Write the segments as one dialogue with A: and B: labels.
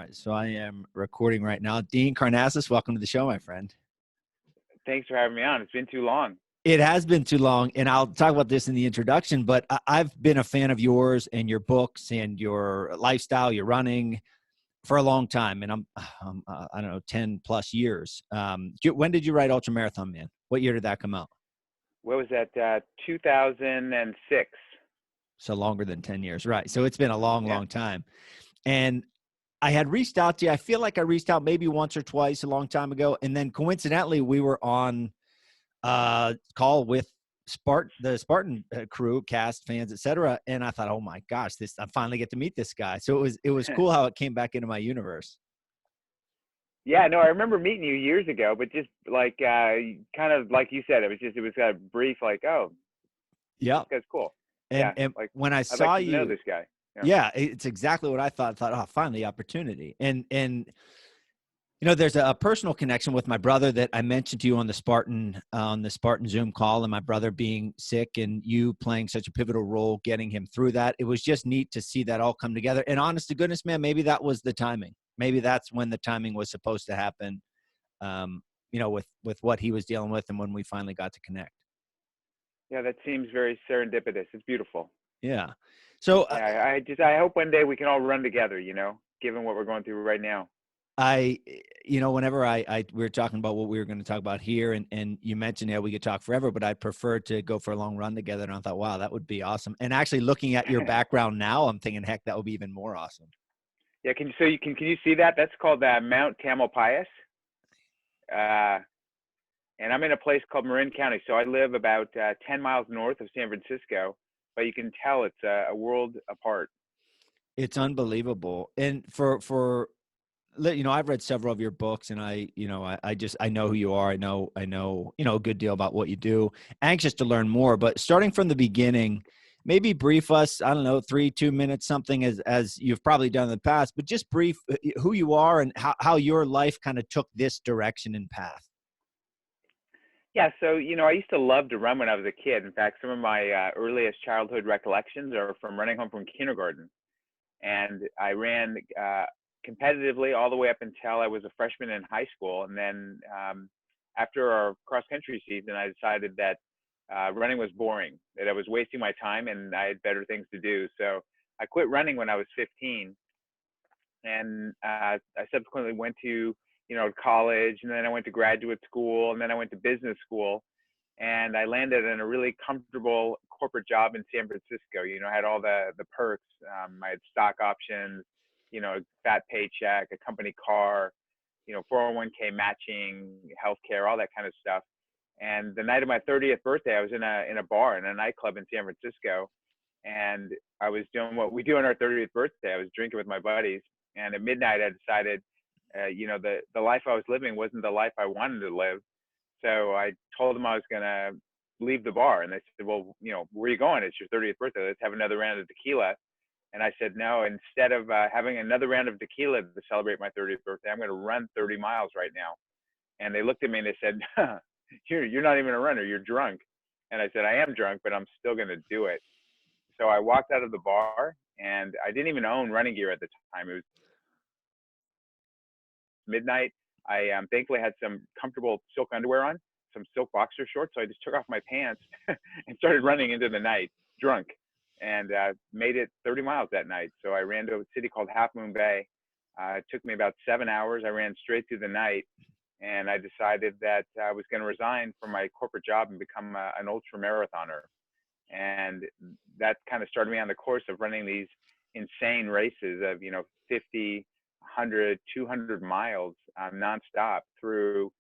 A: Right, so I am recording right now. Dean Karnazes, welcome to the show, my friend.
B: Thanks for having me on. It's been too long.
A: It has been too long, and I'll talk about this in the introduction, but I've been a fan of yours and your books and your lifestyle, your running for a long time, and I'm I don't know, 10 plus years. When did you write Ultramarathon, man? What year did that come out?
B: What was that? 2006.
A: So longer than 10 years, right? So it's been a long,
B: Yeah.
A: long time. And I had reached out to you. I feel like I reached out maybe once or twice a long time ago. And then coincidentally, we were on call with the Spartan crew, cast, fans, etc. And I thought, oh my gosh, I finally get to meet this guy. So it was cool how it came back into my universe.
B: Yeah, no, I remember meeting you years ago, but just like kind of like you said, it was a brief like, oh,
A: yeah,
B: this guy's cool.
A: And
B: Like
A: when I
B: I'd
A: saw
B: like to know
A: you,
B: this guy.
A: yeah, it's exactly what I thought. I thought, oh, finally opportunity. And you know, there's a personal connection with my brother that I mentioned to you on the Spartan Zoom call, and my brother being sick and you playing such a pivotal role, getting him through that. It was just neat to see that all come together. And honest to goodness, man, maybe that was the timing. Maybe that's when the timing was supposed to happen. You know, with what he was dealing with, and when we finally got to connect.
B: Yeah, that seems very serendipitous. It's beautiful.
A: Yeah. So
B: yeah, I hope one day we can all run together. You know, given what we're going through right now.
A: Whenever we were talking about what we were going to talk about here, and you mentioned, yeah, we could talk forever, but I'd prefer to go for a long run together. And I thought, wow, that would be awesome. And actually looking at your background now, I'm thinking, heck, that would be even more awesome.
B: Yeah. Can you see that? That's called Mount Tamalpais. And I'm in a place called Marin County. So I live about 10 miles north of San Francisco, but you can tell it's a world apart.
A: It's unbelievable. And for I've read several of your books, and I know who you are. I know, a good deal about what you do. Anxious to learn more, but starting from the beginning, maybe brief us, I don't know, 2 minutes, something as you've probably done in the past, but just brief who you are and how your life kind of took this direction and path.
B: Yeah, so I used to love to run when I was a kid. In fact, some of my earliest childhood recollections are from running home from kindergarten, and I ran competitively all the way up until I was a freshman in high school. And then after our cross country season, I decided that running was boring, that I was wasting my time, and I had better things to do. So I quit running when I was 15, and I subsequently went to college, and then I went to graduate school, and then I went to business school, and I landed in a really comfortable corporate job in San Francisco. I had all the perks. I had stock options, a fat paycheck, a company car, 401k matching, healthcare, all that kind of stuff. And the night of my 30th birthday, I was in a bar in a nightclub in San Francisco, and I was doing what we do on our 30th birthday. I was drinking with my buddies, and at midnight, I decided, the life I was living wasn't the life I wanted to live. So I told them I was going to leave the bar. And they said, well, where are you going? It's your 30th birthday. Let's have another round of tequila. And I said, no, instead of having another round of tequila to celebrate my 30th birthday, I'm going to run 30 miles right now. And they looked at me and they said, you're not even a runner. You're drunk. And I said, I am drunk, but I'm still going to do it. So I walked out of the bar, and I didn't even own running gear at the time. It was midnight. I thankfully had some comfortable silk underwear on, some silk boxer shorts. So I just took off my pants and started running into the night, drunk, and made it 30 miles that night. So I ran to a city called Half Moon Bay. It took me about 7 hours. I ran straight through the night, and I decided that I was going to resign from my corporate job and become an ultramarathoner. And that kind of started me on the course of running these insane races of 50, 100, 200 miles nonstop through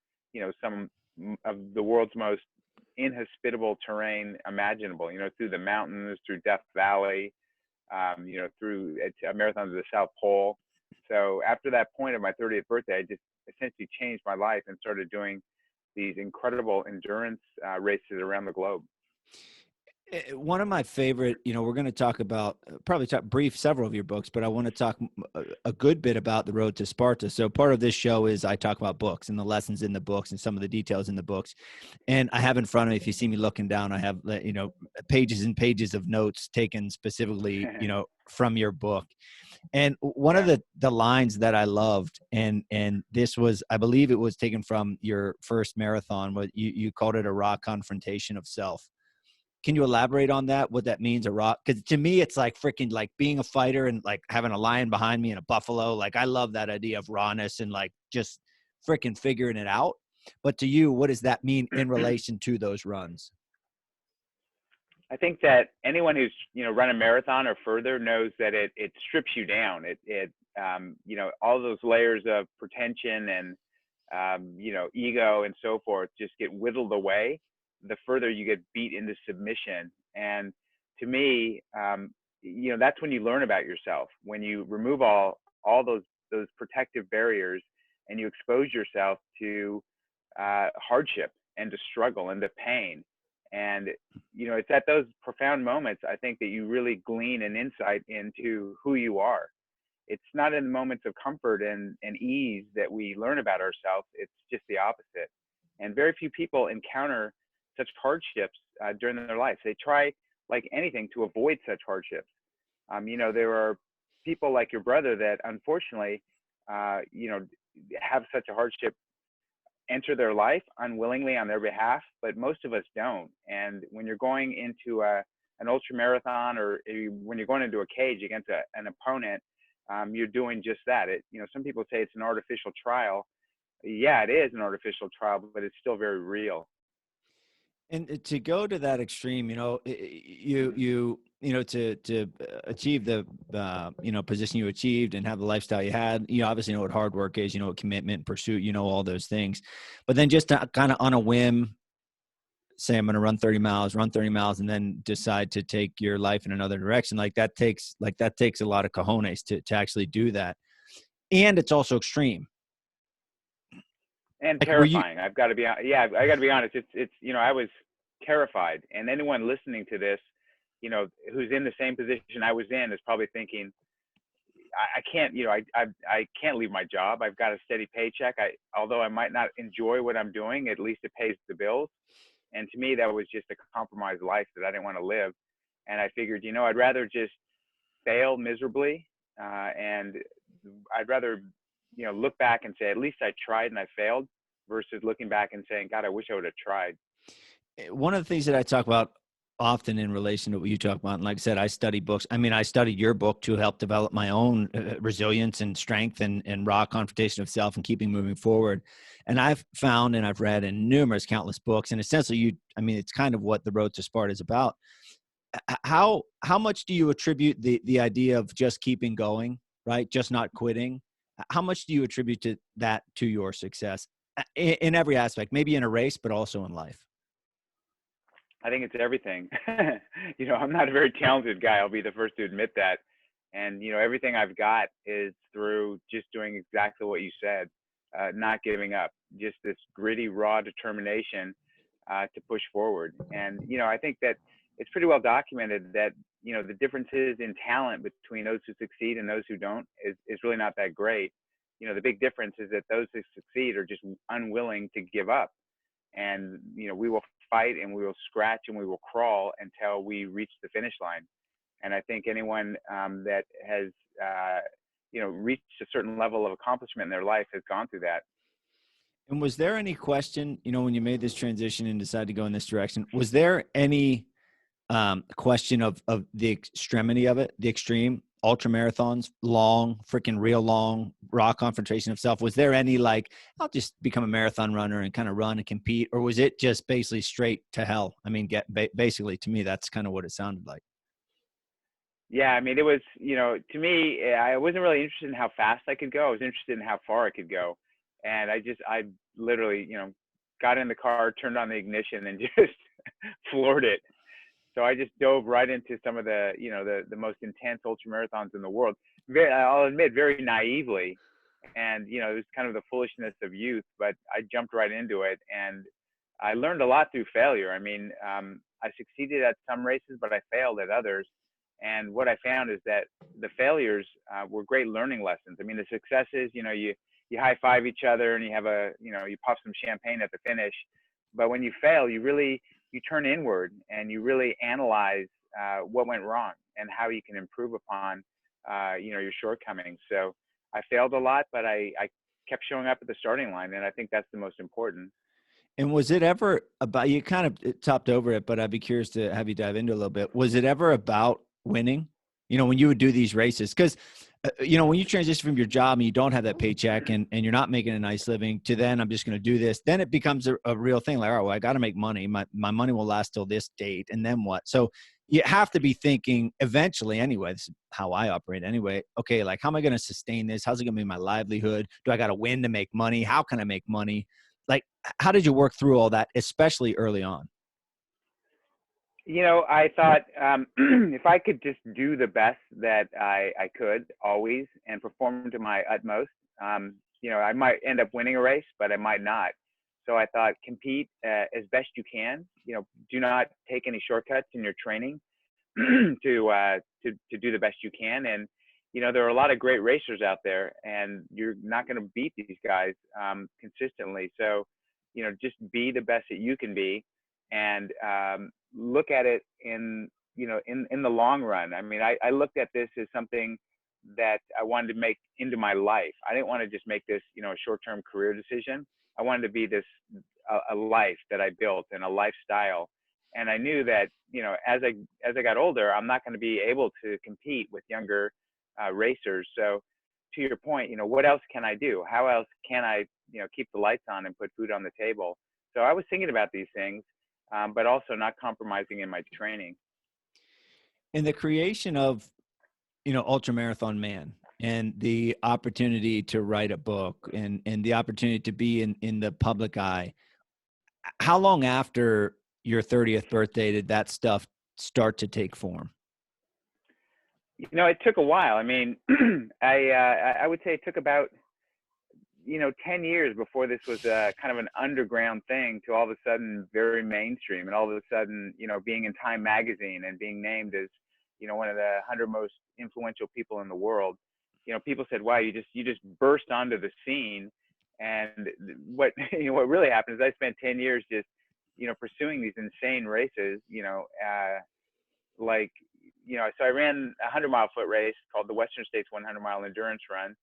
B: some of the world's most inhospitable terrain imaginable, through the mountains, through Death Valley, through marathons of the South Pole. So after that point of my 30th birthday, I just essentially changed my life and started doing these incredible endurance races around the globe.
A: One of my favorite, we're going to talk about probably talk brief several of your books, but I want to talk a good bit about the road to Sparta. So part of this show is I talk about books and the lessons in the books and some of the details in the books. And I have in front of me, if you see me looking down, I have, pages and pages of notes taken specifically, from your book. And one of the lines that I loved, and this was, I believe it was taken from your first marathon, what you called it a raw confrontation of self. Can you elaborate on that? What that means, a raw? Because to me, it's like freaking like being a fighter and like having a lion behind me and a buffalo. Like I love that idea of rawness and like just freaking figuring it out. But to you, what does that mean in relation to those runs?
B: I think that anyone who's run a marathon or further knows that it strips you down. It all those layers of pretension and ego and so forth just get whittled away the further you get beat into submission. And to me, that's when you learn about yourself, when you remove all those protective barriers and you expose yourself to hardship and to struggle and to pain. And it's at those profound moments, I think, that you really glean an insight into who you are. It's not in the moments of comfort and ease that we learn about ourselves. It's just the opposite. And very few people encounter such hardships during their life. They try like anything to avoid such hardships. There are people like your brother that unfortunately, have such a hardship enter their life unwillingly on their behalf, but most of us don't. And when you're going into an ultra marathon, or when you're going into a cage against an opponent, you're doing just that. Some people say it's an artificial trial. Yeah, it is an artificial trial, but it's still very real.
A: And to go to that extreme, to achieve the position you achieved and have the lifestyle you had, you obviously know what hard work is, what commitment, pursuit, all those things. But then just to kind of on a whim, say I'm going to run 30 miles, and then decide to take your life in another direction, that takes a lot of cojones to actually do that. And it's also extreme.
B: And terrifying. I got to be honest. It's I was terrified, and anyone listening to this, who's in the same position I was in, is probably thinking, I can't, I can't leave my job. I've got a steady paycheck. Although I might not enjoy what I'm doing, at least it pays the bills. And to me, that was just a compromised life that I didn't want to live. And I figured, I'd rather just fail miserably, and I'd rather look back and say, at least I tried and I failed, versus looking back and saying, God, I wish I would have tried.
A: One of the things that I talk about often in relation to what you talk about, and like I said, I study books. I mean, I studied your book to help develop my own resilience and strength and raw confrontation of self and keeping moving forward. And I've found, and I've read in countless books, and essentially it's kind of what the road to Sparta is about. How much do you attribute the idea of just keeping going, right? Just not quitting. How much do you attribute to your success in every aspect, maybe in a race, but also in life?
B: I think it's everything. I'm not a very talented guy. I'll be the first to admit that. And, everything I've got is through just doing exactly what you said, not giving up, just this gritty, raw determination to push forward. And, I think that it's pretty well documented that, the differences in talent between those who succeed and those who don't is really not that great. The big difference is that those who succeed are just unwilling to give up. And, we will fight and we will scratch and we will crawl until we reach the finish line. And I think anyone that has, reached a certain level of accomplishment in their life has gone through that.
A: And was there any question, when you made this transition and decided to go in this direction, was there any question of the extremity of it, the extreme ultramarathons, long, freaking real long, raw confrontation of self? Was there any I'll just become a marathon runner and kind of run and compete? Or was it just basically straight to hell? I mean, basically to me, that's kind of what it sounded like.
B: Yeah, it was, to me, I wasn't really interested in how fast I could go. I was interested in how far I could go. And I literally, got in the car, turned on the ignition and just floored it. So I just dove right into some of the, the most intense ultramarathons in the world. I'll admit, very naively. And, it was kind of the foolishness of youth, but I jumped right into it. And I learned a lot through failure. I succeeded at some races, but I failed at others. And what I found is that the failures were great learning lessons. I mean, the successes, you high five each other and you have you pop some champagne at the finish. But when you fail, you turn inward and you really analyze what went wrong and how you can improve upon, your shortcomings. So I failed a lot, but I kept showing up at the starting line. And I think that's the most important.
A: And was it ever about, you kind of topped over it, but I'd be curious to have you dive into a little bit. Was it ever about winning? When you would do these races, because, when you transition from your job and you don't have that paycheck and you're not making a nice living to then I'm just going to do this, then it becomes a real thing. Like, all right, well, I got to make money. My money will last till this date. And then what? So you have to be thinking eventually anyway, this is how I operate anyway. Okay. Like, how am I going to sustain this? How's it going to be my livelihood? Do I got to win to make money? How can I make money? Like, how did you work through all that, especially early on?
B: I thought if I could just do the best that I could always and perform to my utmost, I might end up winning a race, but I might not. So I thought compete as best you can. Do not take any shortcuts in your training to do the best you can. And there are a lot of great racers out there, and you're not going to beat these guys consistently. So just be the best that you can be, and look at it in the long run. I mean, I looked at this as something that I wanted to make into my life. I didn't want to just make this a short-term career decision. I wanted to be this a life that I built and a lifestyle. And I knew that as I got older, I'm not going to be able to compete with younger racers. So to your point, what else can I do? How else can I keep the lights on and put food on the table? So I was thinking about these things, but also not compromising in my training.
A: In the creation of, Ultramarathon Man and the opportunity to write a book and the opportunity to be in the public eye, how long after your 30th birthday did that stuff start to take form?
B: It took a while. I mean, I would say it took about 10 years before this was kind of an underground thing to all of a sudden very mainstream, and all of a sudden, being in Time magazine and being named as, one of the 100 most influential people in the world. People said, wow, you just burst onto the scene. And what, what really happened is I spent 10 years just, pursuing these insane races, so I ran a 100-mile foot race called the Western States 100-mile endurance run.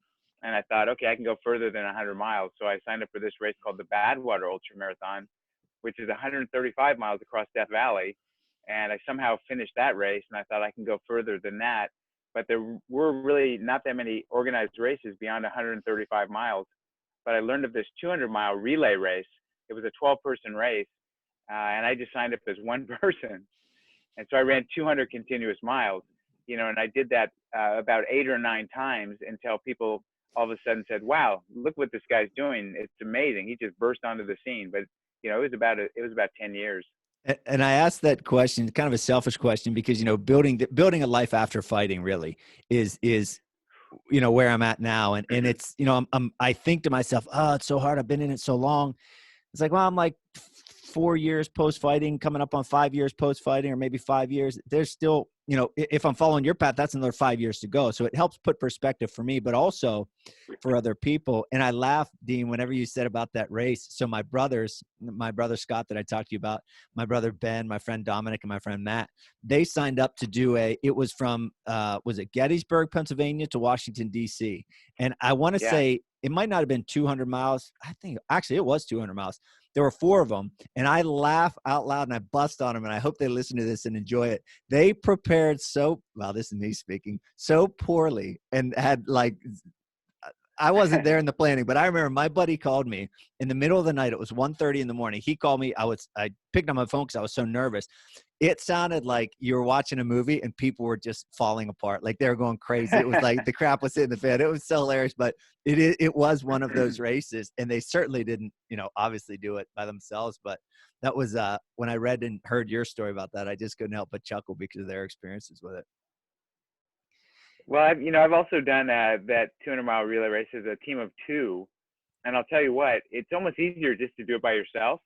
B: And I thought, okay, I can go further than 100 miles. So I signed up for this race called the Badwater Ultramarathon, which is 135 miles across Death Valley. And I somehow finished that race, and I thought I can go further than that. But there were really not that many organized races beyond 135 miles. But I learned of this 200-mile relay race. It was a 12-person race, and I just signed up as one person. And so I ran 200 continuous miles, and I did that about 8 or 9 times until people all of a sudden said, wow, look what this guy's doing. It's amazing. He just burst onto the scene. But, it was about 10 years.
A: And I asked that question, kind of a selfish question, because, building a life after fighting really is where I'm at now. And it's, I think to myself, oh, it's so hard. I've been in it so long. It's like, well, I'm like 4 years post-fighting, coming up on 5 years post-fighting, or maybe 5 years. There's still, if I'm following your path, that's another 5 years to go. So it helps put perspective for me, but also for other people. And I laughed, Dean, whenever you said about that race. So my brother Scott that I talked to you about, my brother Ben, my friend Dominic, and my friend Matt, they signed up to do it was from, was it Gettysburg, Pennsylvania to Washington, D.C. And I want to say it might not have been 200 miles. I think actually it was 200 miles. There were 4 of them, and I laugh out loud and I bust on them, and I hope they listen to this and enjoy it. They prepared this is me speaking, so poorly, and had I wasn't there in the planning, but I remember my buddy called me in the middle of the night. It was 1:30 in the morning. He called me. I picked up my phone because I was so nervous. It sounded like you were watching a movie and people were just falling apart. Like they were going crazy. It was like the crap was hitting the fan. It was so hilarious, but it was one of those races, and they certainly didn't, obviously do it by themselves. But that was when I read and heard your story about that, I just couldn't help but chuckle because of their experiences with it.
B: Well, I've also done that 200-mile relay race as a team of 2, and I'll tell you what, it's almost easier just to do it by yourself.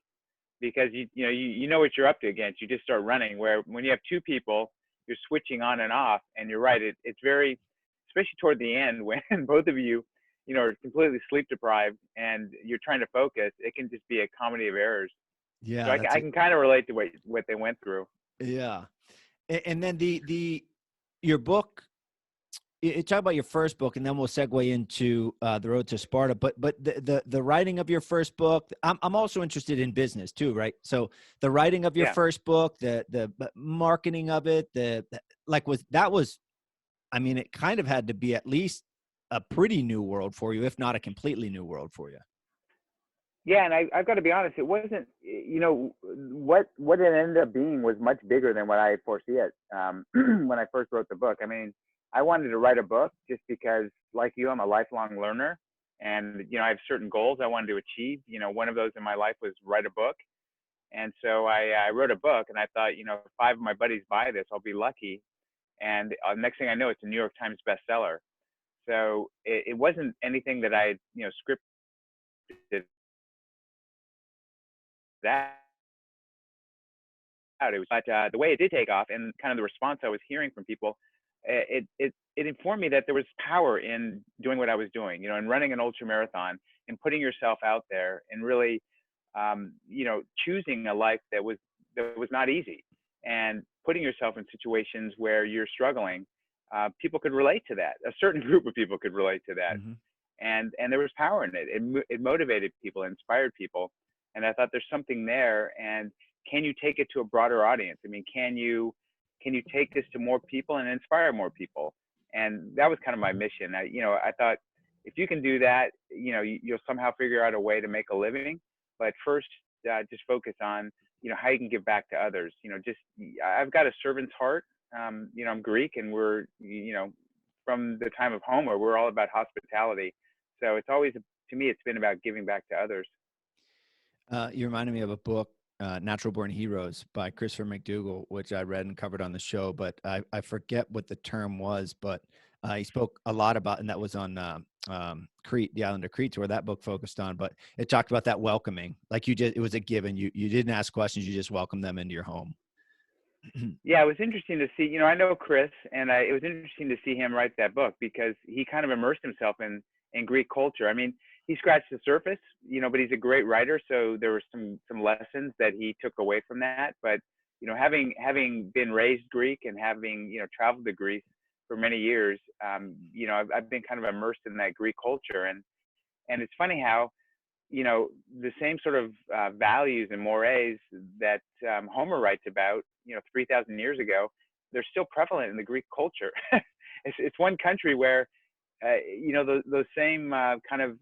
B: because you know what you're up to against. You just start running. Where when you have two people, you're switching on and off. And you're right. It's very, especially toward the end when both of you, are completely sleep deprived and you're trying to focus. It can just be a comedy of errors. So
A: Yeah,
B: I can kind of relate to what they went through.
A: yeah. And then your book, talk about your first book, and then we'll segue into the road to Sparta. But the writing of your first book, I'm also interested in business too, right? So the writing of your
B: Yeah.
A: first book, the marketing of it, I mean, it kind of had to be at least a pretty new world for you, if not a completely new world for you.
B: Yeah, and I've got to be honest, it wasn't, what it ended up being was much bigger than what I foresee it when I first wrote the book. I mean, I wanted to write a book just because, like you, I'm a lifelong learner, and I have certain goals I wanted to achieve. One of those in my life was write a book, and so I wrote a book, and I thought, if 5 of my buddies buy this, I'll be lucky. And next thing I know, it's a New York Times bestseller. So it wasn't anything that I scripted that out. It was, but the way it did take off and kind of the response I was hearing from people, it informed me that there was power in doing what I was doing, in running an ultra marathon and putting yourself out there and really, choosing a life that was not easy and putting yourself in situations where you're struggling. People could relate to that. A certain group of people could relate to that.
A: Mm-hmm.
B: And there was power in it. It motivated people, inspired people. And I thought there's something there. And can you take it to a broader audience? I mean, can you take this to more people and inspire more people? And that was kind of my mission. I thought if you can do that, you'll somehow figure out a way to make a living. But first, just focus on, how you can give back to others. I've got a servant's heart. I'm Greek, and we're, from the time of Homer, we're all about hospitality. So it's always, to me, it's been about giving back to others.
A: You reminded me of a book, Natural Born Heroes by Christopher Mcdougall, which I read and covered on the show, but I forget what the term was, but he spoke a lot about, and that was on Crete, the island of Crete, where that book focused on, but it talked about that welcoming. Like it was a given. You didn't ask questions. You just welcomed them into your home.
B: Yeah, it was interesting to see, I know Chris, and it was interesting to see him write that book because he kind of immersed himself in Greek culture. I mean, he scratched the surface, but he's a great writer. So there were some lessons that he took away from that. But, having been raised Greek and having, traveled to Greece for many years, I've been kind of immersed in that Greek culture. And it's funny how, the same sort of values and mores that Homer writes about, 3,000 years ago, they're still prevalent in the Greek culture. It's one country where, those same kind of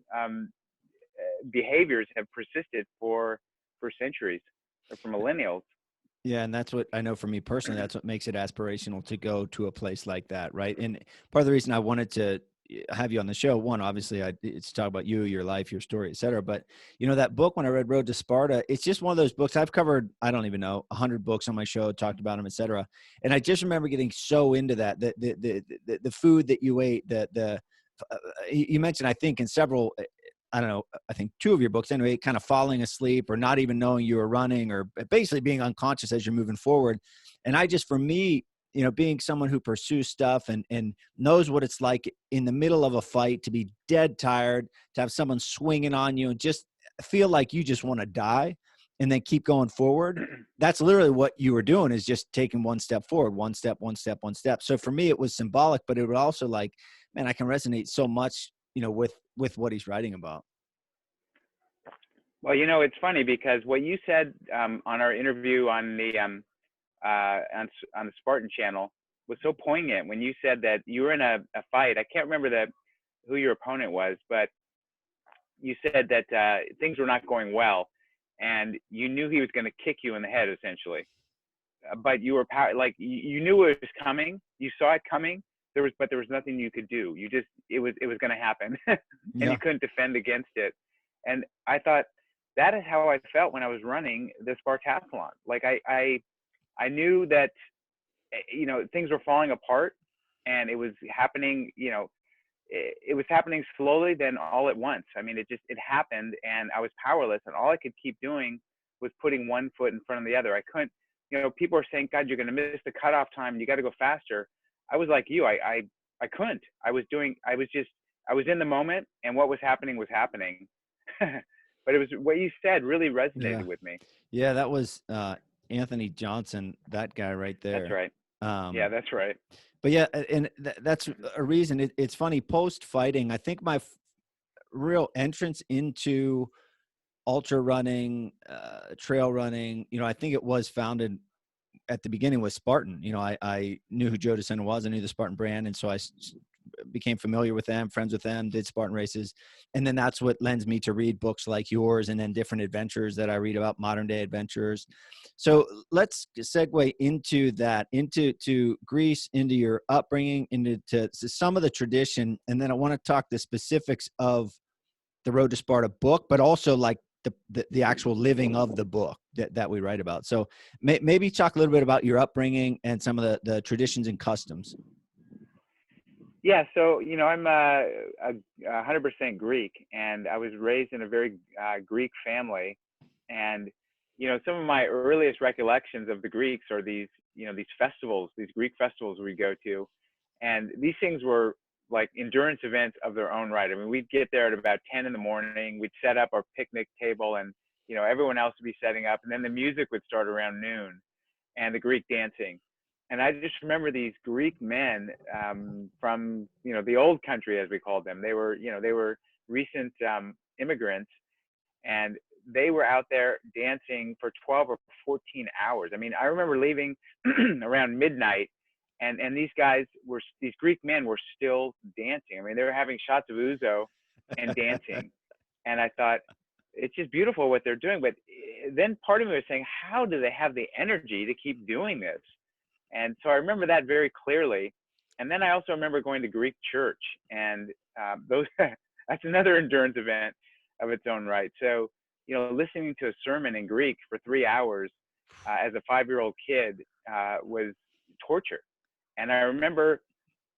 B: behaviors have persisted for centuries or for millennials.
A: Yeah, and that's what I know for me personally, that's what makes it aspirational to go to a place like that, right? And part of the reason I wanted to have you on the show, one, obviously, it's to talk about you, your life, your story, et cetera. But, that book, when I read Road to Sparta, it's just one of those books. I've covered, I don't even know, 100 books on my show, talked about them, et cetera. And I just remember getting so into that, the food that you ate, you mentioned, I think, in several, I don't know, I think 2 of your books anyway, kind of falling asleep or not even knowing you were running or basically being unconscious as you're moving forward. And for me, being someone who pursues stuff and knows what it's like in the middle of a fight to be dead tired, to have someone swinging on you and just feel like you just want to die and then keep going forward. That's literally what you were doing, is just taking one step forward, one step, one step, one step. So for me, it was symbolic, but it would also man, I can resonate so much, with what he's writing about.
B: Well, it's funny because what you said on our interview on the on the Spartan channel was so poignant when you said that you were in a fight. I can't remember who your opponent was, but you said that things were not going well, and you knew he was going to kick you in the head, essentially. But you were you knew it was coming. You saw it coming. But there was nothing you could do. It was going to happen, and
A: Yeah.
B: You couldn't defend against it. And I thought that is how I felt when I was running the Spartathlon. Like I knew that, things were falling apart, and it was happening, it was happening slowly, then all at once. I mean, it happened, and I was powerless, and all I could keep doing was putting one foot in front of the other. I couldn't, people are saying, God, you're going to miss the cutoff time. You got to go faster. I was like you. I couldn't. I was in the moment, and what was happening was happening. But it was what you said really resonated with me.
A: Yeah, that was Anthony Johnson, that guy right there.
B: That's right. Yeah, that's right.
A: But yeah, and that's a reason. It's funny, post-fighting, I think my real entrance into ultra running, trail running, I think it was founded at the beginning with Spartan. I knew who Joe DeSena was. I knew the Spartan brand. And so I became familiar with them, friends with them, did Spartan races. And then that's what lends me to read books like yours and then different adventures that I read about, modern day adventures. So let's segue into that, into Greece, into your upbringing, into some of the tradition. And then I want to talk the specifics of the Road to Sparta book, but also like the actual living of the book that we write about. So maybe talk a little bit about your upbringing and some of the traditions and customs.
B: Yeah, so I'm a 100% Greek, and I was raised in a very Greek family. And some of my earliest recollections of the Greeks are these festivals, these Greek festivals we go to, and these things were like endurance events of their own right. I mean, we'd get there at about 10 in the morning. We'd set up our picnic table, and everyone else would be setting up, and then the music would start around noon, and the Greek dancing. And I just remember these Greek men from the old country, as we called them. They were recent immigrants, and they were out there dancing for 12 or 14 hours. I mean, I remember leaving around midnight, and these Greek men were still dancing. I mean, they were having shots of ouzo and dancing. And I thought, it's just beautiful what they're doing. But then part of me was saying, how do they have the energy to keep doing this? And so I remember that very clearly. And then I also remember going to Greek church, and that's another endurance event of its own right. So, listening to a sermon in Greek for 3 hours as a 5-year-old kid was torture. And I remember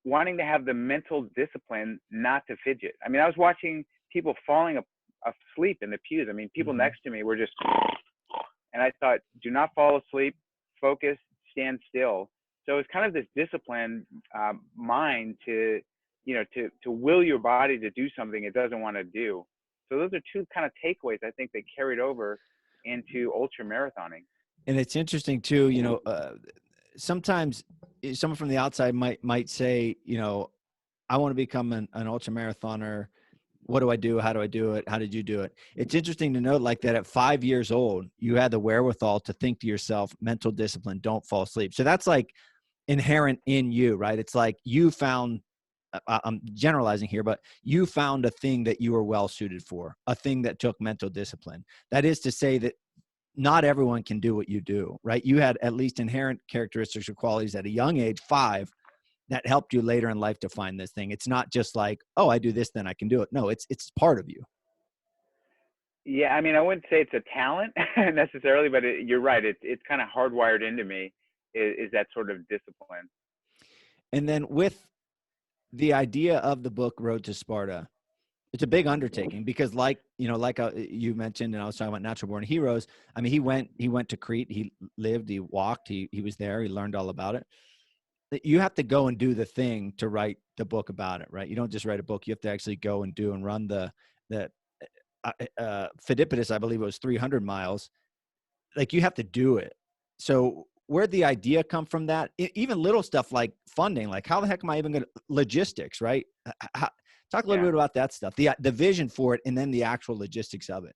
B: wanting to have the mental discipline not to fidget. I mean, I was watching people falling asleep in the pews. I mean, people next to me were just, and I thought, do not fall asleep, focus, stand still. So it's kind of this disciplined mind to will your body to do something it doesn't want to do. So those are two kind of takeaways I think that carried over into ultramarathoning.
A: And it's interesting too, sometimes someone from the outside might say, I want to become an ultramarathoner. What do I do? How do I do it? How did you do it? It's interesting to note like that at 5 years old, you had the wherewithal to think to yourself, mental discipline, don't fall asleep. So that's like inherent in you, right? It's like you found, I'm generalizing here, but you found a thing that you were well suited for, a thing that took mental discipline. That is to say that not everyone can do what you do, right? You had at least inherent characteristics or qualities at a young age, 5, that helped you later in life to find this thing. It's not just like, oh, I do this, then I can do it. No, it's part of you.
B: Yeah, I mean, I wouldn't say it's a talent necessarily, but you're right. It's kind of hardwired into me is that sort of discipline.
A: And then with the idea of the book Road to Sparta, it's a big undertaking because you mentioned, and I was talking about Natural Born Heroes. I mean, he went to Crete, he lived, he walked, he was there, he learned all about it. You have to go and do the thing to write the book about it, right? You don't just write a book. You have to actually go and do and run the Phidippides, I believe it was 300 miles. Like you have to do it. So where'd the idea come from that? Even little stuff like funding, like how the heck am I even going to logistics, right? Talk a little bit about that stuff, the vision for it, and then the actual logistics of it.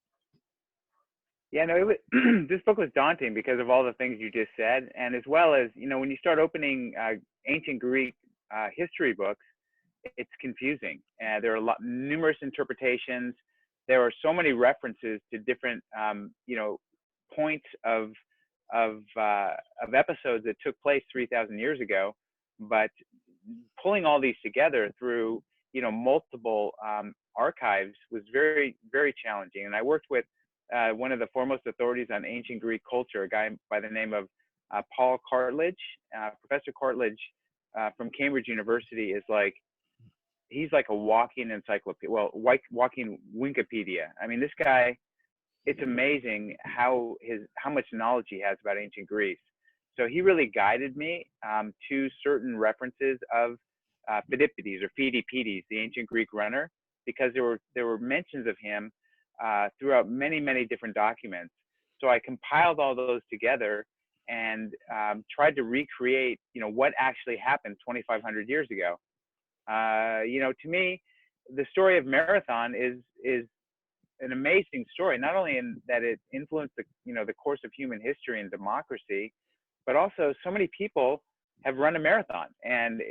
B: Yeah, no, this book was daunting because of all the things you just said. And as well as, when you start opening ancient Greek history books, it's confusing. There are numerous interpretations. There are so many references to different, points of episodes that took place 3,000 years ago. But pulling all these together through, multiple archives was very, very challenging. And I worked with one of the foremost authorities on ancient Greek culture, a guy by the name of Paul Cartledge. Professor Cartledge from Cambridge University he's like a walking encyclopedia, walking Wikipedia. I mean, this guy it's amazing how much knowledge he has about ancient Greece. So he really guided me to certain references of Phidippides or Phidippides, the ancient Greek runner, because there were mentions of him throughout many different documents. So I compiled all those together and tried to recreate, what actually happened 2,500 years ago. To me, the story of Marathon is an amazing story, not only in that it influenced the course of human history and democracy, but also so many people have run a marathon, and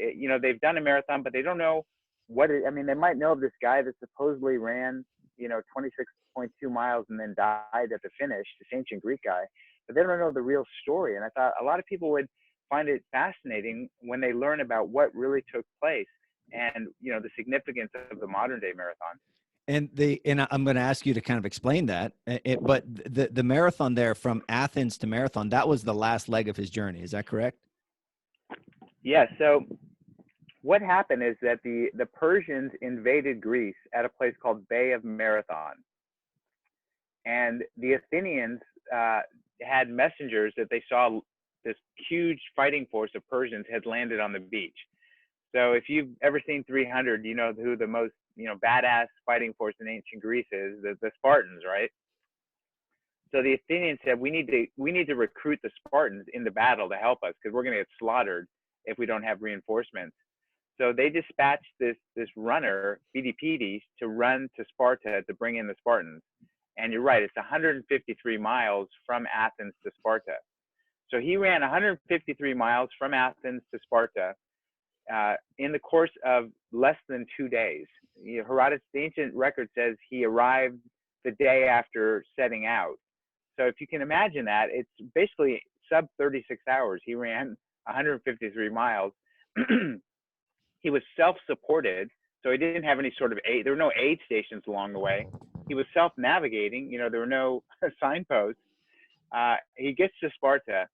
B: they've done a marathon, but they don't know they might know of this guy that supposedly ran 26.2 miles and then died at the finish, this ancient Greek guy, but they don't know the real story. And I thought a lot of people would find it fascinating when they learn about what really took place and the significance of the modern day marathon.
A: And I'm going to ask you to kind of explain that. But the marathon there from Athens to Marathon, that was the last leg of his journey. Is that correct?
B: Yeah. So what happened is that the Persians invaded Greece at a place called Bay of Marathon, and the Athenians had messengers that they saw this huge fighting force of Persians had landed on the beach. So if you've ever seen 300, you know who the most badass fighting force in ancient Greece is, the Spartans, right? So the Athenians said, we need to recruit the Spartans in the battle to help us, because we're going to get slaughtered if we don't have reinforcements. So they dispatched this runner, Phidippides, to run to Sparta to bring in the Spartans. And you're right, it's 153 miles from Athens to Sparta. So he ran 153 miles from Athens to Sparta in the course of less than 2 days. Herodotus, the ancient record says he arrived the day after setting out. So if you can imagine that, it's basically sub 36 hours. He ran 153 miles. He was self-supported, so he didn't have any sort of aid. There were no aid stations along the way. He was self-navigating. There were no signposts. He gets to Sparta,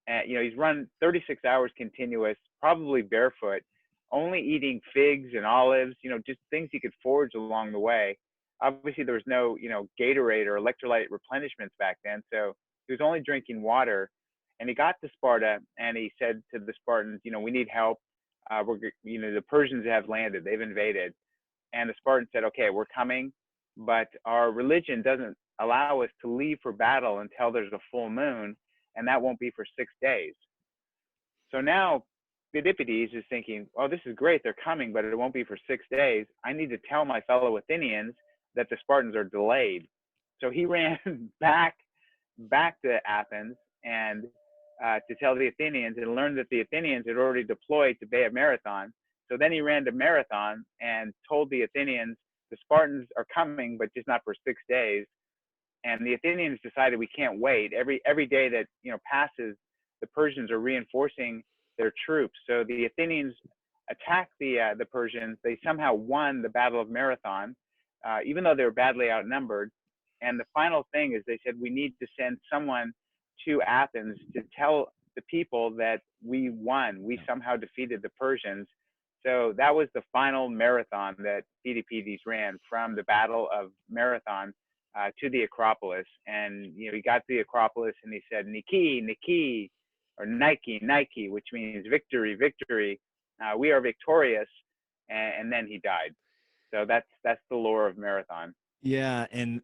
B: and he's run 36 hours continuous, probably barefoot, only eating figs and olives, just things he could forage along the way. Obviously, there was no, Gatorade or electrolyte replenishments back then, so he was only drinking water. And he got to Sparta, and he said to the Spartans, we need help. The Persians have landed, they've invaded. And the Spartans said, okay, we're coming, but our religion doesn't allow us to leave for battle until there's a full moon, and that won't be for 6 days. So now Phidippides is thinking, oh, this is great, they're coming, but it won't be for 6 days. I need to tell my fellow Athenians that the Spartans are delayed. So he ran back to Athens and to tell the Athenians, and learned that the Athenians had already deployed to Bay of Marathon. So then he ran to Marathon and told the Athenians, the Spartans are coming, but just not for 6 days. And the Athenians decided, we can't wait. Every day that passes, the Persians are reinforcing their troops. So the Athenians attacked the Persians. They somehow won the Battle of Marathon, even though they were badly outnumbered. And the final thing is, they said, we need to send someone to Athens to tell the people that we won. We somehow defeated the Persians. So that was the final marathon that Phidippides ran, from the Battle of Marathon to the Acropolis. And he got to the Acropolis and he said, Nike, Nike, or Nike, Nike, which means victory, victory. We are victorious. And then he died. So that's the lore of Marathon.
A: Yeah, and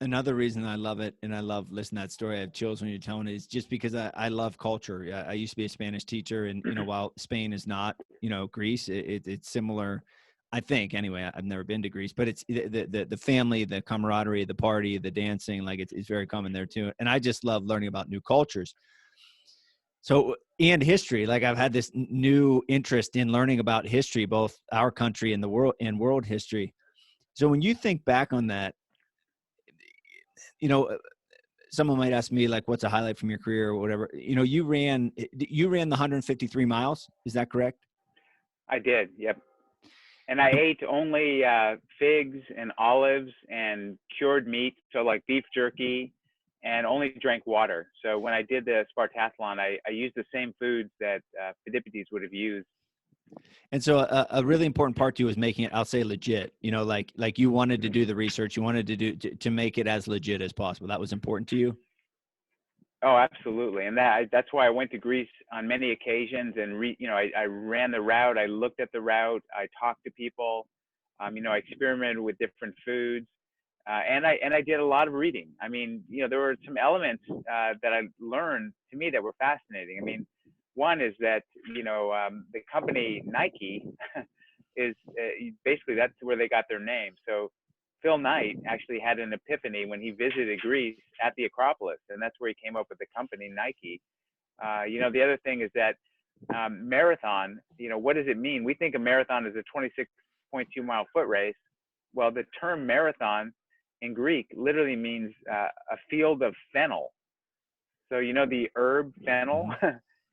A: another reason I love it, and I love listening to that story, I have chills when you're telling it, is just because I love culture. I used to be a Spanish teacher, and while Spain is not Greece, it's similar, I think. Anyway, I've never been to Greece, but it's the family, the camaraderie, the party, the dancing, like it's very common there too. And I just love learning about new cultures. So, and history, like I've had this new interest in learning about history, both our country and the world, and world history. So when you think back on that, someone might ask me, like, what's a highlight from your career or whatever. You ran the 153 miles. Is that correct?
B: I did. Yep. And I ate only figs and olives and cured meat, so like beef jerky, and only drank water. So when I did the Spartathlon, I used the same foods that Phidippides would have used.
A: And so a really important part to you was making it, I'll say, legit, you know, like you wanted to do the research, you wanted to make it as legit as possible. That was important to you.
B: Oh, absolutely. And that's why I went to Greece on many occasions and I ran the route. I looked at the route. I talked to people. I experimented with different foods, and I did a lot of reading. I mean, there were some elements that I learned to me that were fascinating. I mean, one is that the company Nike is basically that's where they got their name. So Phil Knight actually had an epiphany when he visited Greece at the Acropolis, and that's where he came up with the company Nike. The other thing is that marathon, what does it mean? We think a marathon is a 26.2 mile foot race. Well, the term marathon in Greek literally means a field of fennel. So, the herb fennel,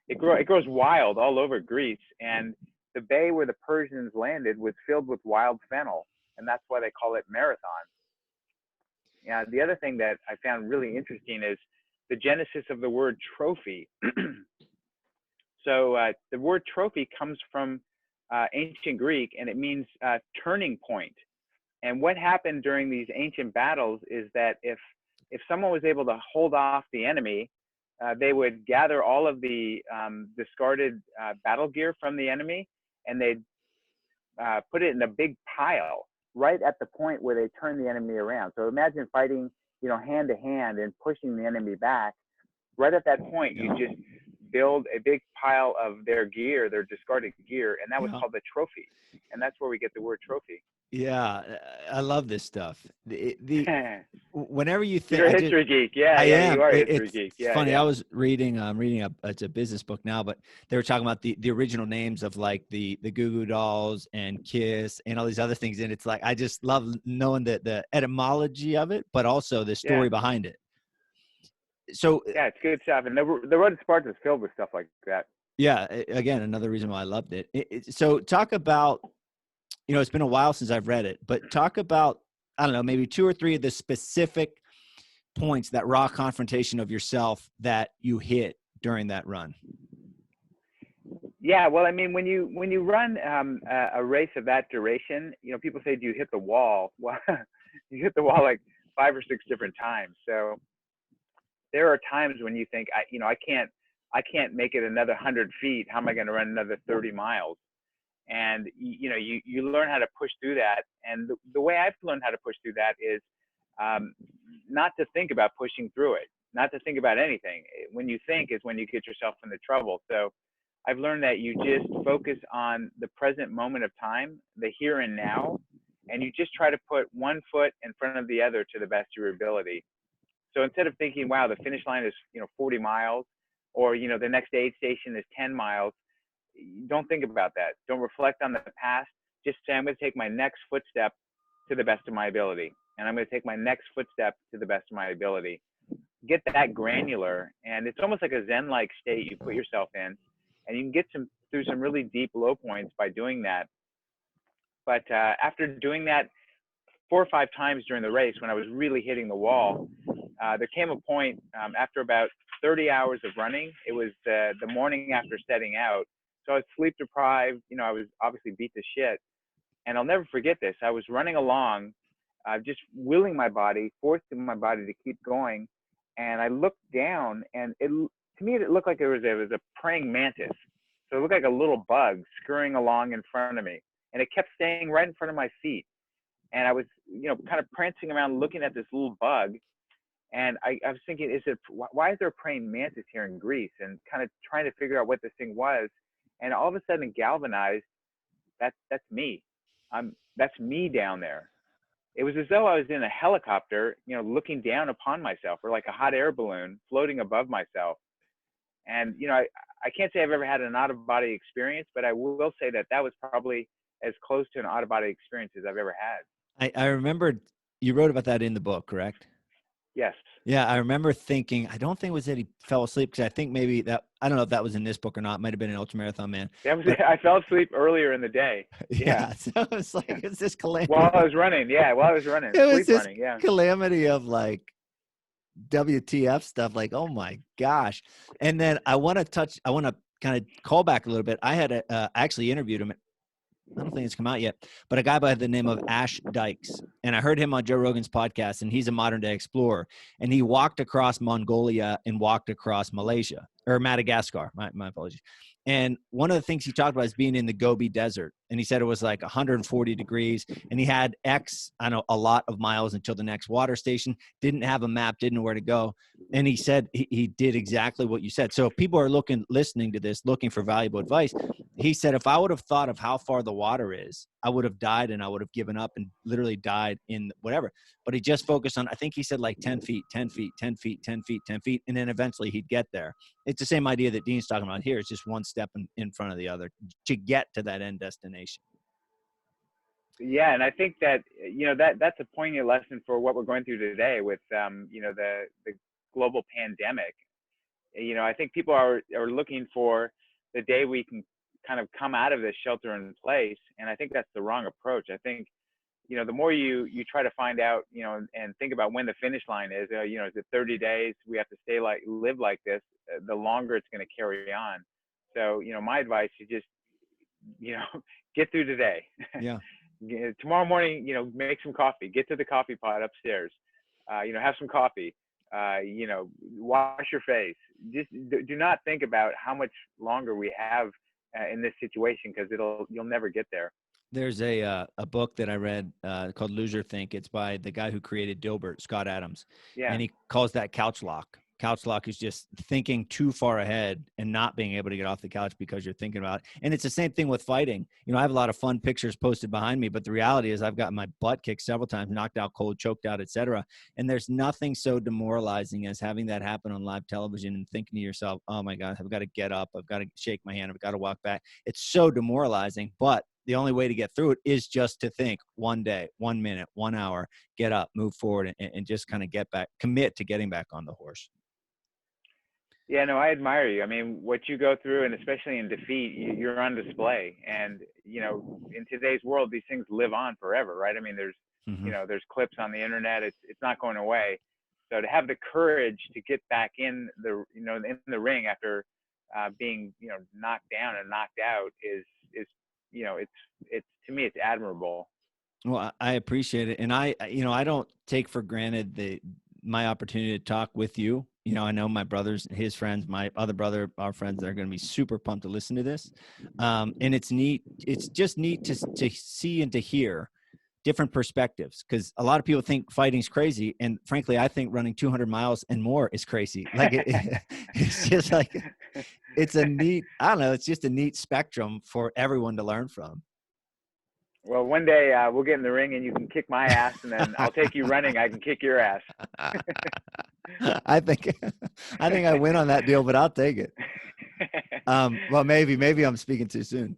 B: it grows wild all over Greece. And the bay where the Persians landed was filled with wild fennel. And that's why they call it marathon. Yeah. The other thing that I found really interesting is the genesis of the word trophy. So the word trophy comes from ancient Greek, and it means turning point. And what happened during these ancient battles is that if someone was able to hold off the enemy, they would gather all of the discarded battle gear from the enemy, and they'd put it in a big pile right at the point where they turn the enemy around. So imagine fighting, hand to hand and pushing the enemy back. Right at that point, you just build a big pile of their gear, their discarded gear, and that was called the trophy. And that's where we get the word trophy.
A: Yeah, I love this stuff. Whenever you think
B: you're a history geek, yeah, you are a history geek.
A: It's funny. I was reading, it's a business book now, but they were talking about the original names of like the Goo Goo Dolls and Kiss and all these other things, and it's like I just love knowing the etymology of it, but also the story behind it. So
B: yeah, it's good stuff, and the road to Sparta is filled with stuff like that.
A: Yeah, again, another reason why I loved it. So talk about. It's been a while since I've read it, but talk about, I don't know, maybe 2 or 3 of the specific points, that raw confrontation of yourself that you hit during that run.
B: Yeah, well, I mean, when you run a race of that duration, people say, do you hit the wall? Well, you hit the wall like 5 or 6 different times. So there are times when you think, I can't make it another 100 feet. How am I going to run another 30 miles? And, you learn how to push through that. And the way I've learned how to push through that is not to think about pushing through it, not to think about anything. When you think is when you get yourself into trouble. So I've learned that you just focus on the present moment of time, the here and now, and you just try to put one foot in front of the other to the best of your ability. So instead of thinking, wow, the finish line is, 40 miles, or, the next aid station is 10 miles, don't think about that. Don't reflect on the past. Just say, I'm going to take my next footstep to the best of my ability. And I'm going to take my next footstep to the best of my ability. Get that granular. And it's almost like a Zen-like state you put yourself in. And you can get through some really deep low points by doing that. But after doing that 4 or 5 times during the race, when I was really hitting the wall, there came a point after about 30 hours of running. It was the morning after setting out. So I was sleep deprived, I was obviously beat to shit. And I'll never forget this. I was running along, just willing my body, forcing my body to keep going. And I looked down, and to me, it looked like it was a praying mantis. So it looked like a little bug scurrying along in front of me. And it kept staying right in front of my feet. And I was, kind of prancing around looking at this little bug. And I was thinking, why is there a praying mantis here in Greece? And kind of trying to figure out what this thing was. And all of a sudden galvanized, that's me. That's me down there. It was as though I was in a helicopter, looking down upon myself, or like a hot air balloon floating above myself. And, I can't say I've ever had an out-of-body experience, but I will say that was probably as close to an out-of-body experience as I've ever had.
A: I remember you wrote about that in the book, correct?
B: Yes.
A: Yeah, I remember thinking, I don't think it was that he fell asleep, because I think maybe that, I don't know if that was in this book or not. It might have been an Ultramarathon Man.
B: I fell asleep earlier in the day.
A: Yeah. So it's like, it's this calamity.
B: While I was running. Yeah. While I was running.
A: It was this calamity of like WTF stuff. Like, oh my gosh. And then I want to kind of call back a little bit. I had actually interviewed him. I don't think it's come out yet, but a guy by the name of Ash Dykes. And I heard him on Joe Rogan's podcast, and he's a modern day explorer. And he walked across Mongolia and walked across Malaysia or Madagascar. My apologies. And one of the things he talked about is being in the Gobi Desert. And he said it was like 140 degrees. And he had a lot of miles until the next water station, didn't have a map, didn't know where to go. And he said he did exactly what you said. So if people are listening to this, looking for valuable advice, he said, if I would have thought of how far the water is, I would have died and I would have given up and literally died in whatever. But he just focused on, I think he said like 10 feet, 10 feet, 10 feet, 10 feet, 10 feet. And then eventually he'd get there. It's the same idea that Dean's talking about here. It's just one step in front of the other to get to that end destination.
B: Yeah. And I think that, that's a poignant lesson for what we're going through today with, the global pandemic. I think people are looking for the day we can kind of come out of this shelter in place. And I think that's the wrong approach. I think, the more you try to find out, and think about when the finish line is, is it 30 days? We have to live like this, the longer it's going to carry on. So, my advice is just, get through today.
A: Yeah.
B: Tomorrow morning, make some coffee, get to the coffee pot upstairs, have some coffee, wash your face. Just do not think about how much longer we have in this situation, because you'll never get there.
A: There's a book that I read called Lose Or Think. It's by the guy who created Dilbert, Scott Adams. Yeah. And he calls that couch lock. Couch lock is just thinking too far ahead and not being able to get off the couch because you're thinking about it. And it's the same thing with fighting. I have a lot of fun pictures posted behind me, but the reality is I've gotten my butt kicked several times, knocked out cold, choked out, etc. And there's nothing so demoralizing as having that happen on live television and thinking to yourself, oh my God, I've got to get up. I've got to shake my hand. I've got to walk back. It's so demoralizing, but the only way to get through it is just to think one day, 1 minute, 1 hour, get up, move forward, and just kind of get back, commit to getting back on the horse.
B: Yeah, no, I admire you. I mean, what you go through, and especially in defeat, you're on display. And, in today's world, these things live on forever, right? I mean, there's, there's clips on the internet. It's not going away. So to have the courage to get back in the, in the ring after being, knocked down and knocked out is, it's to me, it's admirable.
A: Well, I appreciate it. And I don't take for granted my opportunity to talk with you. I know my brothers, his friends, my other brother, our friends, they're going to be super pumped to listen to this. And it's neat. It's just neat to see and to hear different perspectives, because a lot of people think fighting's crazy. And frankly, I think running 200 miles and more is crazy. Like it's just like, it's just a neat spectrum for everyone to learn from.
B: Well, one day we'll get in the ring and you can kick my ass, and then I'll take you running. I can kick your ass.
A: I think I win on that deal, but I'll take it. Well, maybe I'm speaking too soon.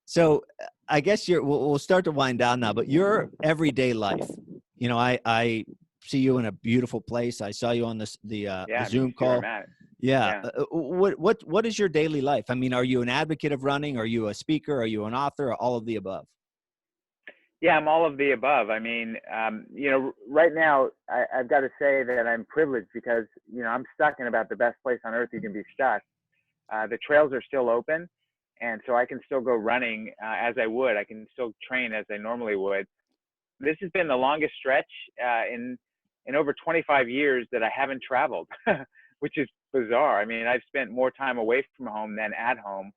A: So I guess we'll start to wind down now, but your everyday life, I see you in a beautiful place. I saw you on the Zoom call. Yeah. What is your daily life? I mean, are you an advocate of running? Are you a speaker? Are you an author? Or all of the above?
B: Yeah, I'm all of the above. I mean, right now I've got to say that I'm privileged because, I'm stuck in about the best place on earth you can be stuck. The trails are still open, and so I can still go running as I would. I can still train as I normally would. This has been the longest stretch in over 25 years that I haven't traveled, which is bizarre. I mean, I've spent more time away from home than at home.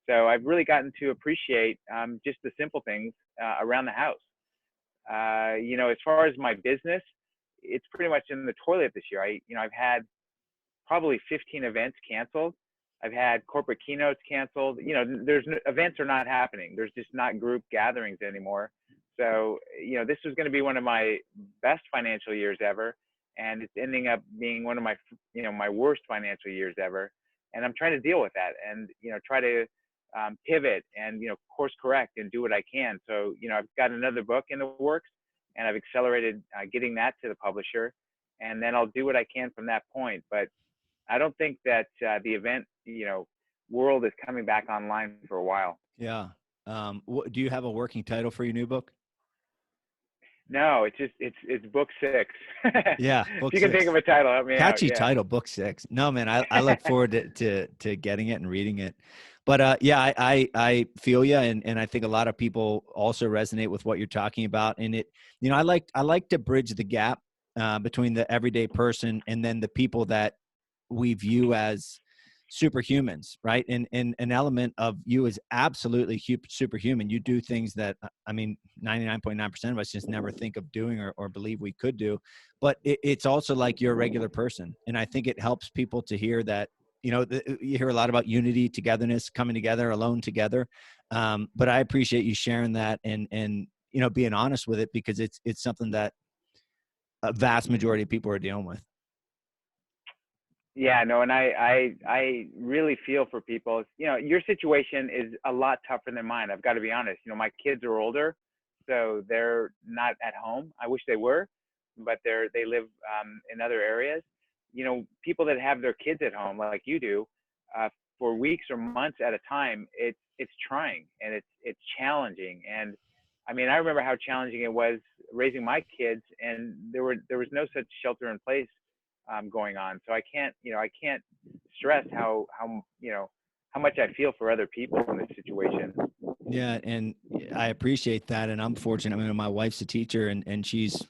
B: So I've really gotten to appreciate just the simple things around the house. As far as my business, it's pretty much in the toilet this year. I've had probably 15 events canceled. I've had corporate keynotes canceled. Events are not happening. There's just not group gatherings anymore. So, this was going to be one of my best financial years ever. And it's ending up being one of my, my worst financial years ever. And I'm trying to deal with that and, try to pivot and, course correct and do what I can. So, I've got another book in the works, and I've accelerated getting that to the publisher, and then I'll do what I can from that point. But I don't think that the event, world is coming back online for a while.
A: Yeah. Do you have a working title for your new book?
B: No, it's book 6.
A: Yeah,
B: If
A: book
B: you can think
A: 6.
B: of a title, help me out.
A: Catchy
B: Yeah.
A: title, book 6. No, man, I look forward to getting it and reading it. But yeah, I feel you, and I think a lot of people also resonate with what you're talking about. And it, I like to bridge the gap between the everyday person and then the people that we view as superhumans, right? And an element of you is absolutely superhuman. You do things that, I mean, 99.9% of us just never think of doing or believe we could do. But it's also like you're a regular person. And I think it helps people to hear that, you hear a lot about unity, togetherness, coming together, alone together. But I appreciate you sharing that and being honest with it, because it's something that a vast majority of people are dealing with.
B: Yeah, no, and I really feel for people. Your situation is a lot tougher than mine. I've got to be honest. My kids are older, so they're not at home. I wish they were, but they live in other areas. People that have their kids at home, like you do, for weeks or months at a time, it's trying and it's challenging. And I mean, I remember how challenging it was raising my kids, and there was no such shelter in place going on. So I can't stress how much I feel for other people in this situation.
A: Yeah, and I appreciate that, and I'm fortunate. I mean, my wife's a teacher, and she's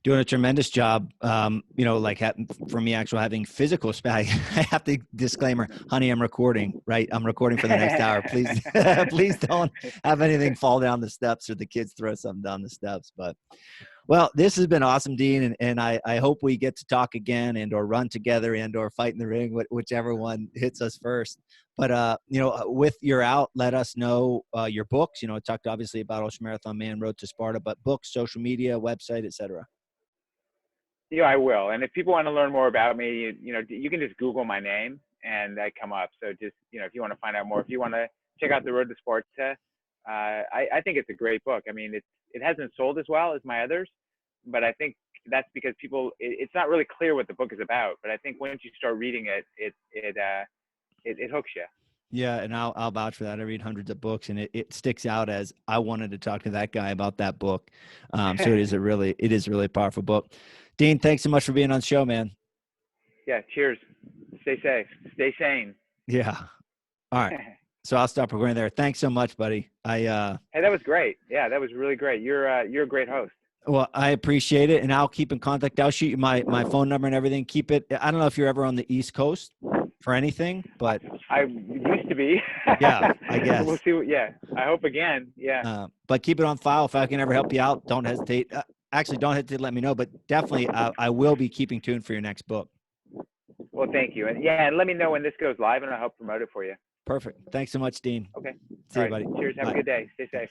A: doing a tremendous job. Like for me, actually having physical space. I have to disclaimer, honey, I'm recording. Right, I'm recording for the next hour. Please, please don't have anything fall down the steps or the kids throw something down the steps. But well, this has been awesome, Dean, and I hope we get to talk again and or run together and or fight in the ring, whichever one hits us first. But with your out, let us know your books. Talked obviously about Ultramarathon Man, Road to Sparta, but books, social media, website, etc.
B: Yeah, I will. And if people want to learn more about me, you can just Google my name and I come up. So just, if you want to find out more, if you want to check out The Road to Sparta, I think it's a great book. I mean, it hasn't sold as well as my others, but I think that's because it's not really clear what the book is about. But I think once you start reading it, it hooks you.
A: Yeah, and I'll vouch for that. I read hundreds of books, and it sticks out as I wanted to talk to that guy about that book. So it is a really powerful book. Dean, thanks so much for being on the show, man.
B: Yeah, cheers. Stay safe. Stay sane.
A: Yeah. All right. So I'll stop recording there. Thanks so much, buddy.
B: Hey, that was great. Yeah, that was really great. You're a great host.
A: Well, I appreciate it, and I'll keep in contact. I'll shoot you my phone number and everything. Keep it. I don't know if you're ever on the East Coast for anything, but
B: I used to be.
A: Yeah, I guess.
B: We'll see. Yeah, I hope again. Yeah.
A: But keep it on file. If I can ever help you out, don't hesitate. Actually, don't hesitate to let me know. But definitely, I will be keeping tuned for your next book.
B: Well, thank you, and and let me know when this goes live, and I'll help promote it for you.
A: Perfect. Thanks so much, Dean.
B: Okay.
A: See you, buddy.
B: Cheers. Have a good day. Stay safe.